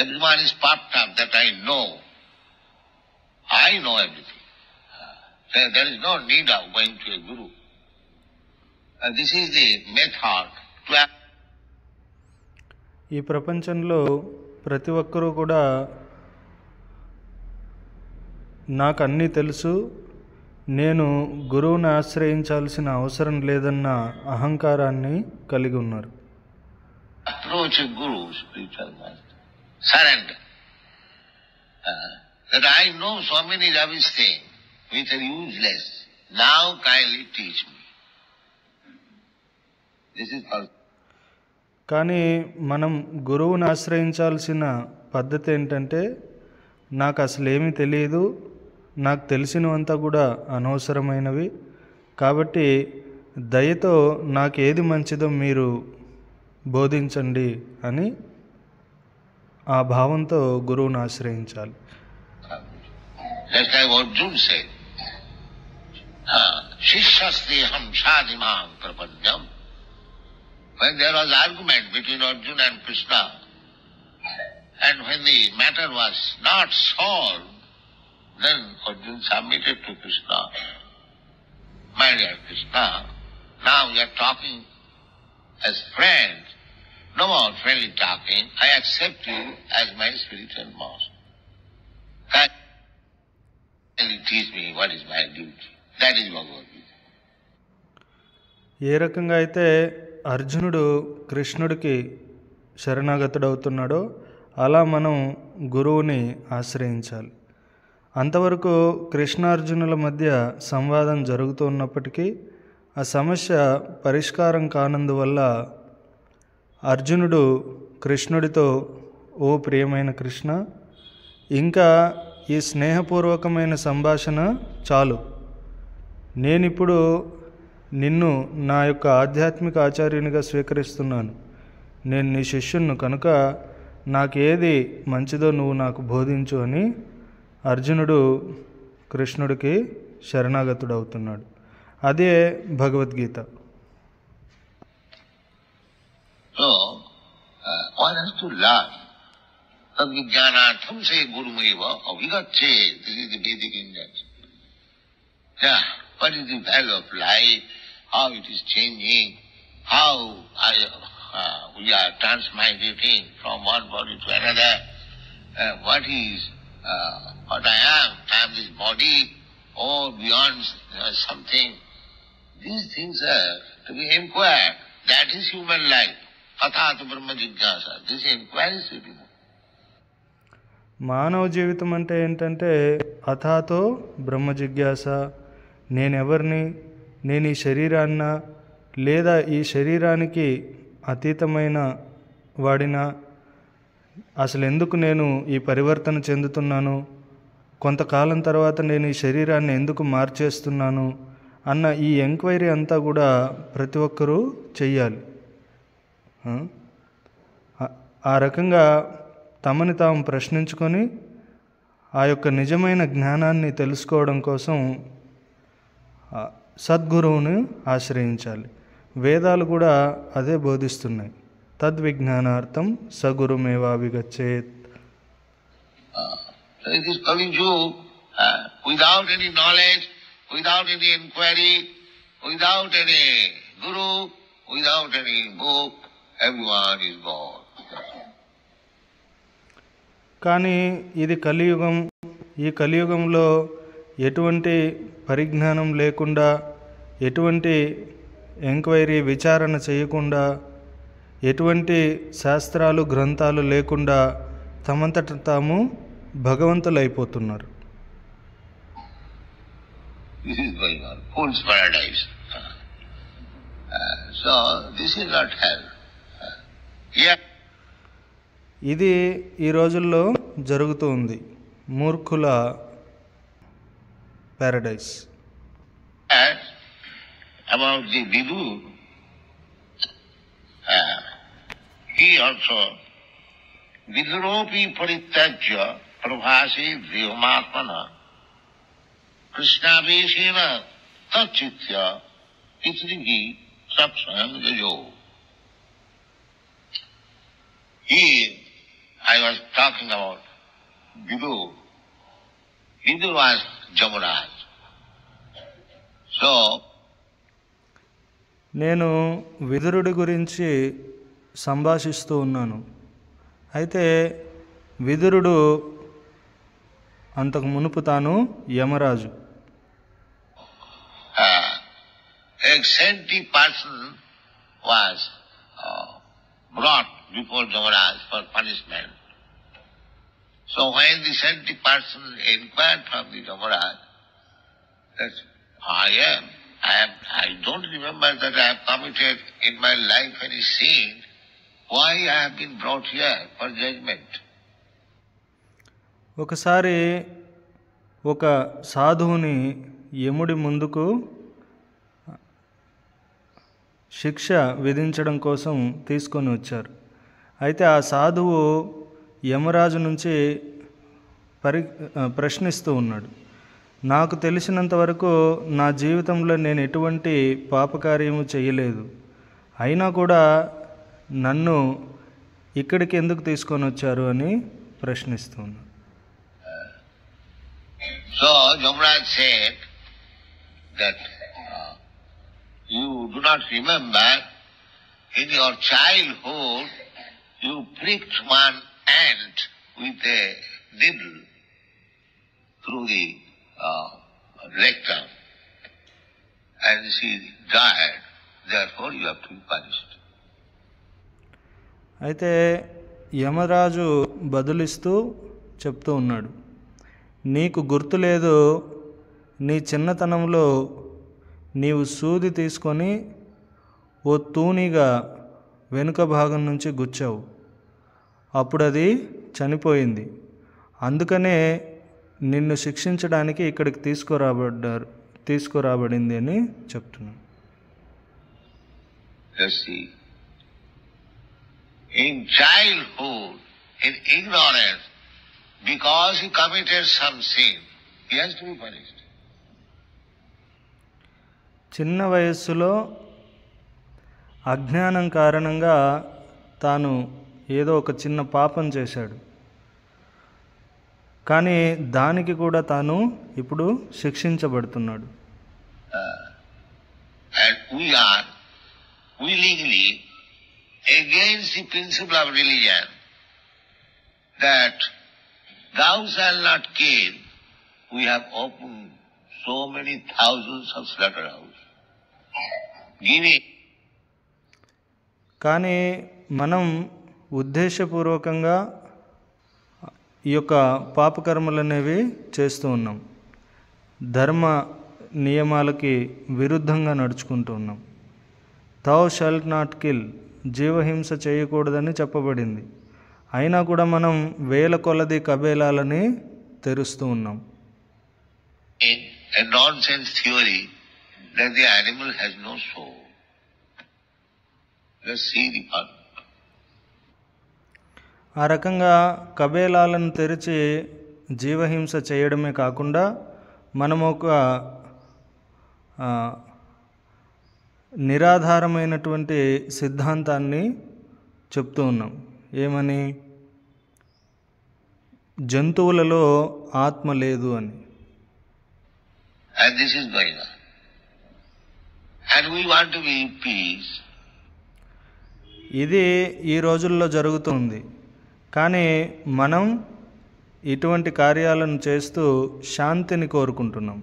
Everyone is puffed up that I know. I know everything. There is no need of going to a guru. This is the method to... ఈ ప్రపంచంలో ప్రతి ఒక్కరూ కూడా నాకు అన్నీ తెలుసు, నేను గురువుని ఆశ్రయించాల్సిన అవసరం లేదన్న అహంకారాన్ని కలిగి ఉన్నారు. Approach a guru, spiritual master. Surrender. That I know so many rubbish things which are useless. Now kindly teach me. This is called... కానీ మనం గురువుని ఆశ్రయించాల్సిన పద్ధతి ఏంటంటే, నాకు అసలు ఏమీ తెలియదు, నాకు తెలిసినవంతా కూడా అనవసరమైనవి, కాబట్టి దయతో నాకు ఏది మంచిదో మీరు బోధించండి అని ఆ భావంతో గురువుని ఆశ్రయించాలి. Just like Arjuna said, Shishyasteham sadimam prapanyam. When there was argument between Arjuna and Krishna, and when the matter was not solved, then Arjuna submitted to Krishna. My dear Krishna, now we are talking as friends, no more friendly talking. I accept you as my spiritual master. Kindly teach me what is my duty. That is Bhagavad Gita. ఏ రకంగా అయితే అర్జునుడు కృష్ణుడికి శరణాగతుడవుతున్నాడో అలా మనం గురువుని ఆశ్రయించాలి. అంతవరకు కృష్ణార్జునుల మధ్య సంవాదం జరుగుతున్నప్పటికీ ఆ సమస్య పరిష్కారం కానందువల్ల అర్జునుడు కృష్ణుడితో, ఓ ప్రియమైన కృష్ణ, ఇంకా ఈ స్నేహపూర్వకమైన సంభాషణ చాలు, నేనిప్పుడు నిన్ను నా యొక్క ఆధ్యాత్మిక ఆచార్యునిగా స్వీకరిస్తున్నాను, నేను నీ శిష్యుణ్ణి, కనుక నాకేది మంచిదో నువ్వు నాకు బోధించు అని అర్జునుడు కృష్ణుడికి శరణాగతుడవుతున్నాడు. అదే Bhagavad Gita. So, one has to learn. Tadvijnanatham se gurumeva avigatche. This is the Vedic injunction. Yeah, what is the value of life? How it is changing? How we are transmigrating from one body to another? What I am this body or beyond something. These things are to be inquired. That is human life. Athāta brahma jigyāsa. This inquiry should be done. మానవ జీవితం అంటే ఏంటంటే అథాతో బ్రహ్మ జిజ్ఞాస. నేనెవరిని, నేను ఈ శరీరాన్నా లేదా ఈ శరీరానికి అతీతమైన వాడినా, అసలు ఎందుకు నేను ఈ పరివర్తన చెందుతున్నాను, కొంతకాలం తర్వాత నేను ఈ శరీరాన్ని ఎందుకు మార్చేస్తున్నాను అన్న ఈ ఎంక్వైరీ అంతా కూడా ప్రతి ఒక్కరూ చెయ్యాలి. ఆ రకంగా తమని తాము ప్రశ్నించుకొని ఆ యొక్క నిజమైన జ్ఞానాన్ని తెలుసుకోవడం కోసం సద్గురువుని ఆశ్రయించాలి. వేదాలు కూడా అదే బోధిస్తున్నాయి. తద్విజ్ఞానార్థం సగురుమేవాభిగచ్చేత్. It is coming to without any knowledge, without any inquiry, without any guru, without any book, everyone is gone. కానీ ఇది కలియుగం. ఈ కలియుగంలో ఎటువంటి పరిజ్ఞానం లేకుండా, ఎటువంటి ఎంక్వైరీ విచారణ చేయకుండా, ఎటువంటి శాస్త్రాలు గ్రంథాలు లేకుండా తమంతట తాము భగవంతులైపోతున్నారు. This is going on. Fool's paradise. So this is not hell. Yeah. ఇది ఈ రోజుల్లో జరుగుతూ ఉంది, మూర్ఖుల Paradise. About the Vidu, he also Viduropi parityajya prabhasi vyumatmana Krishnaveshena tachitya itringi satsang jayo. I was talking about Vidur. Vidur was Jamaraj. So, నేను విదురుడి గురించి సంభాషిస్తూ ఉన్నాను. అయితే విదురుడు అంతకు మునుపు తాను Yamaraju. a saintly person was brought before Jamaraj for punishment. So when the saintly person inquired from the Jamaraj, that I don't remember that I have committed in my life any sin. Why I have been brought here for judgment? ఒకసారి ఒక సాధువుని యముడి ముందుకు శిక్ష విధించడం కోసం తీసుకొని వచ్చారు. అయితే ఆ సాధువు యమరాజు నుంచి ప్రశ్నిస్తూ ఉన్నాడు. నాకు తెలిసినంత వరకు నా జీవితంలో నేను ఎటువంటి పాపకార్యము చేయలేదు, అయినా కూడా నన్ను ఇక్కడికి ఎందుకు తీసుకొని వచ్చారు అని ప్రశ్నిస్తూ ఉన్నాడు. So Jamaraj said that you do not remember in your childhood you pricked one ant with a needle through the rectum and she died, therefore you have to be punished. అయితే యమరాజు బదులిస్తూ చెప్తూ ఉన్నాడు, నీకు గుర్తులేదు, నీ చిన్నతనంలో నీవు సూది తీసుకొని ఓ తూనిగా వెనుక భాగం నుంచి గుచ్చావు, అప్పుడు అది చనిపోయింది, అందుకనే నిన్ను శిక్షించడానికి ఇక్కడికి తీసుకురాబడింది అని చెప్తున్నాను. In childhood, in ignorance, because he committed some sin, he has to be punished. చిన్న వయస్సులో అజ్ఞానం కారణంగా తాను ఏదో ఒక చిన్న పాపం చేశాడు, కానీ దానికి కూడా తాను ఇప్పుడు శిక్షించబడుతున్నాడు. And we are willingly against the principle of religion that thou shalt not kill. We have opened so many thousands of slaughterhouses. కానీ మనం ఉద్దేశపూర్వకంగా ఈ యొక్క పాపకర్మలు అనేవి చేస్తూ ఉన్నాం, ధర్మ నియమాలకి విరుద్ధంగా నడుచుకుంటూ ఉన్నాం. థౌ షాల్ట్ నాట్ కిల్, జీవహింస చేయకూడదని చెప్పబడింది, అయినా కూడా మనం వేల కొలది కబేలాలని తెరుస్తూ ఉన్నాం. A nonsense theory that the animal has no soul. Let's see the part. ఆ రకంగా కబేలాలను తెరిచి జీవహింస చేయడమే కాకుండా మనం ఒక నిరాధారమైనటువంటి సిద్ధాంతాన్ని చెప్తూ ఉన్నాం. ఏమని? జంతువులలో ఆత్మ లేదు అని. And this is going on. And we want to be in peace. ఇది ఈ రోజుల్లో జరుగుతుంది, కానీ మనం ఇటువంటి కార్యాలను చేస్తూ శాంతిని కోరుకుంటున్నాం.